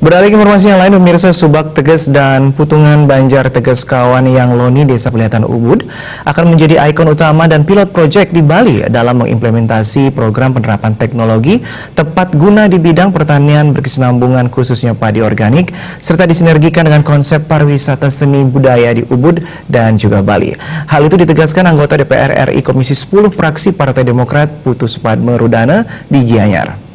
Beralih ke informasi yang lain, pemirsa, Subak Teges dan Putungan Banjar Teges Kawan yang Loni Desa Pelihatan Ubud akan menjadi ikon utama dan pilot project di Bali dalam mengimplementasi program penerapan teknologi tepat guna di bidang pertanian berkesinambungan khususnya padi organik serta disinergikan dengan konsep pariwisata seni budaya di Ubud dan juga Bali. Hal itu ditegaskan anggota DPR RI Komisi 10 Praksi Partai Demokrat Putu Supatmerudana di Gianyar.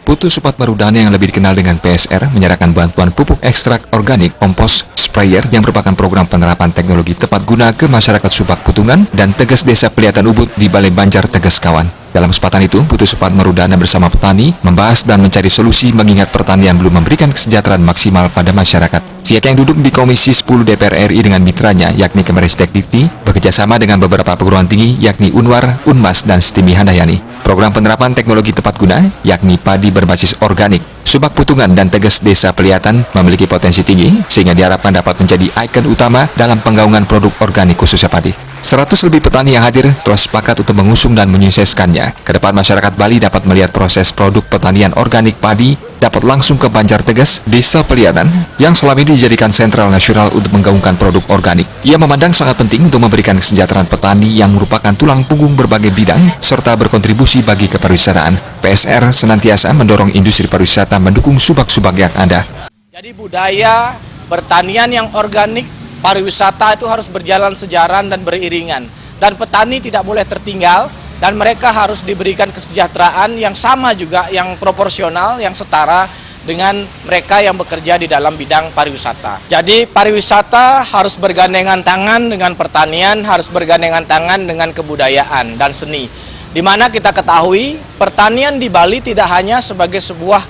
Putu Supatmerudana yang lebih dikenal dengan PSR menyerahkan bantuan pupuk ekstrak organik kompos sprayer yang merupakan program penerapan teknologi tepat guna ke masyarakat Subak Putungan dan Teges Desa Pelihatan Ubud di Balai Banjar Teges Kawan. Dalam kesempatan itu, Putu Supatmerudana bersama petani membahas dan mencari solusi mengingat pertanian belum memberikan kesejahteraan maksimal pada masyarakat. Pihak yang duduk di Komisi 10 DPR RI dengan mitranya yakni Kemenristek-Dikti bekerjasama dengan beberapa perguruan tinggi yakni Unwar, Unmas, dan Stimi Handayani. Program penerapan teknologi tepat guna yakni padi berbasis organik Subak Putungan dan Teges Desa Pelihatan memiliki potensi tinggi sehingga diharapkan dapat menjadi ikon utama dalam penggaungan produk organik khususnya padi. 100 lebih petani yang hadir telah sepakat untuk mengusung dan menyukseskannya. Kedepan masyarakat Bali dapat melihat proses produk pertanian organik padi dapat langsung ke Banjar Teges, Desa Pelihatan, yang selama ini dijadikan sentral nasional untuk menggaungkan produk organik. Ia memandang sangat penting untuk memberikan kesejahteraan petani yang merupakan tulang punggung berbagai bidang, serta berkontribusi bagi kepariwisataan. PSR senantiasa mendorong industri pariwisata mendukung subak-subak yang ada. Jadi budaya pertanian yang organik, pariwisata itu harus berjalan sejalan dan beriringan. Dan petani tidak boleh tertinggal, dan mereka harus diberikan kesejahteraan yang sama juga, yang proporsional, yang setara dengan mereka yang bekerja di dalam bidang pariwisata. Jadi pariwisata harus bergandengan tangan dengan pertanian, harus bergandengan tangan dengan kebudayaan dan seni. Di mana kita ketahui pertanian di Bali tidak hanya sebagai sebuah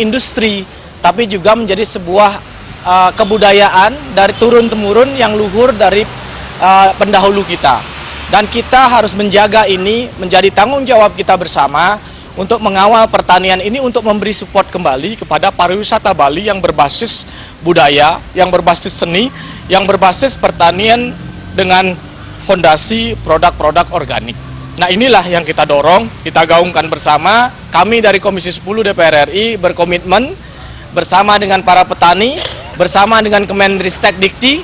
industri, tapi juga menjadi sebuah kebudayaan dari turun-temurun yang luhur dari pendahulu kita. Dan kita harus menjaga ini menjadi tanggung jawab kita bersama untuk mengawal pertanian ini untuk memberi support kembali kepada pariwisata Bali yang berbasis budaya, yang berbasis seni, yang berbasis pertanian dengan fondasi produk-produk organik. Nah, inilah yang kita dorong, kita gaungkan bersama. Kami dari Komisi 10 DPR RI berkomitmen bersama dengan para petani, bersama dengan Kemenristek-Dikti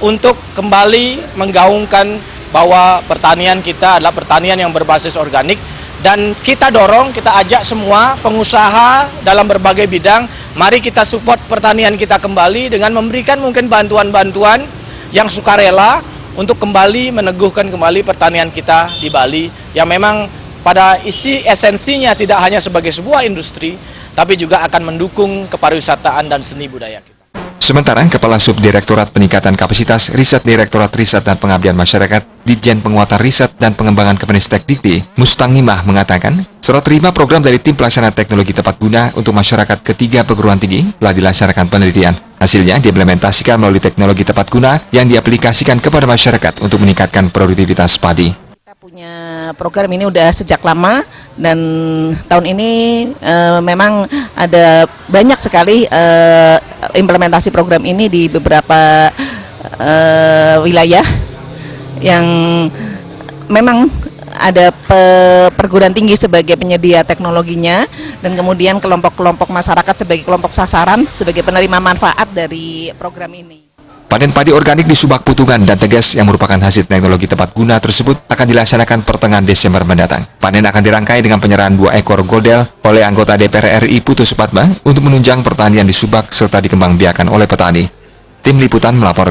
untuk kembali menggaungkan bahwa pertanian kita adalah pertanian yang berbasis organik, dan kita dorong, kita ajak semua pengusaha dalam berbagai bidang, mari kita support pertanian kita kembali dengan memberikan mungkin bantuan-bantuan yang sukarela untuk kembali meneguhkan kembali pertanian kita di Bali yang memang pada isi esensinya tidak hanya sebagai sebuah industri, tapi juga akan mendukung kepariwisataan dan seni budaya kita. Sementara Kepala Subdirektorat Peningkatan Kapasitas Riset Direktorat Riset dan Pengabdian Masyarakat Ditjen Penguatan Riset dan Pengembangan Kemenristek-Dikti Mustangimah mengatakan, serah terima program dari Tim Pelaksana Teknologi Tepat Guna untuk masyarakat ketiga perguruan tinggi telah dilaksanakan penelitian. Hasilnya diimplementasikan melalui teknologi tepat guna yang diaplikasikan kepada masyarakat untuk meningkatkan produktivitas padi. Kita punya program ini udah sejak lama, dan tahun ini memang ada banyak sekali implementasi program ini di beberapa wilayah yang memang ada perguruan tinggi sebagai penyedia teknologinya, dan kemudian kelompok-kelompok masyarakat sebagai kelompok sasaran sebagai penerima manfaat dari program ini. Panen padi organik di Subak Putungan dan Teges yang merupakan hasil teknologi tepat guna tersebut akan dilaksanakan pertengahan Desember mendatang. Panen akan dirangkai dengan penyerahan 2 ekor goldel oleh anggota DPR RI Putu Supatma untuk menunjang pertanian di Subak serta dikembangbiakan oleh petani. Tim Liputan melaporkan.